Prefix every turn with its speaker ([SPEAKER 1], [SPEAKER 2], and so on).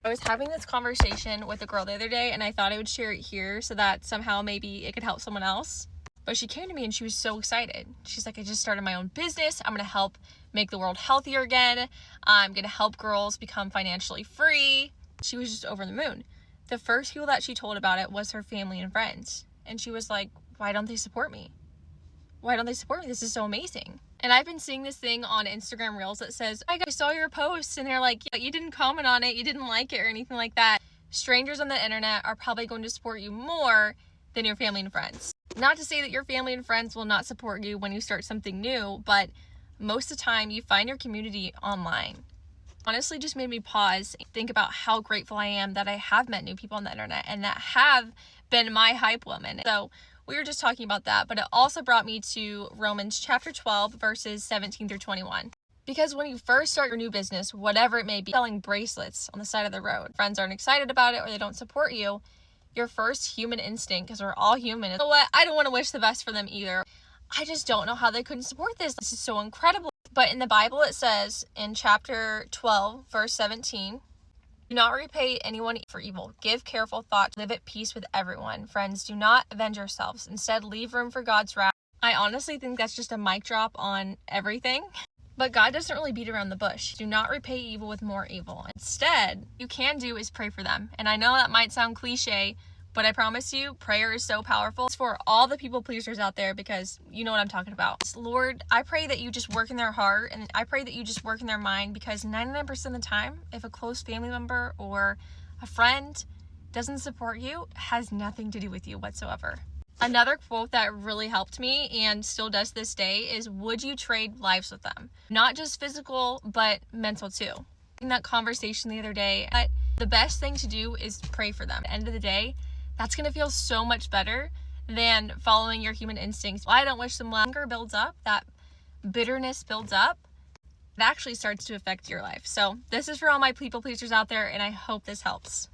[SPEAKER 1] I was having this conversation with a girl the other day, and I thought I would share it here so that somehow maybe it could help someone else. But she came to me and she was so excited. She's like, I just started my own business. I'm going to help make the world healthier again. I'm going to help girls become financially free. She was just over the moon. The first people that she told about it was her family and friends. And she was like, why don't they support me? Why don't they support me? This is so amazing. And I've been seeing this thing on Instagram Reels that says, I saw your posts, and they're like, yeah, you didn't comment on it, you didn't like it or anything like that. Strangers on the internet are probably going to support you more than your family and friends. Not to say that your family and friends will not support you when you start something new, but most of the time you find your community online. Honestly, just made me pause and think about how grateful I am that I have met new people on the internet and that have been my hype woman. So we were just talking about that, but it also brought me to Romans chapter 12, verses 17 through 21. Because when you first start your new business, whatever it may be, selling bracelets on the side of the road, friends aren't excited about it or they don't support you, your first human instinct, because we're all human, is, you know what, I don't want to wish the best for them either. I just don't know how they couldn't support this. This is so incredible. But in the Bible, it says in chapter 12, verse 17, do not repay anyone for evil. Give careful thought to live at peace with everyone. Friends, do not avenge yourselves. Instead, leave room for God's wrath. I honestly think that's just a mic drop on everything. But God doesn't really beat around the bush. Do not repay evil with more evil. Instead, you can do is pray for them. And I know that might sound cliche, but I promise you, prayer is so powerful. It's for all the people pleasers out there, because you know what I'm talking about. Lord, I pray that you just work in their heart, and I pray that you just work in their mind, because 99% of the time, if a close family member or a friend doesn't support you, it has nothing to do with you whatsoever. Another quote that really helped me and still does this day is, would you trade lives with them? Not just physical, but mental too. In that conversation the other day, the best thing to do is pray for them. At the end of the day, that's going to feel so much better than following your human instincts. I don't wish them well. Anger builds up, that bitterness builds up. It actually starts to affect your life. So this is for all my people pleasers out there, and I hope this helps.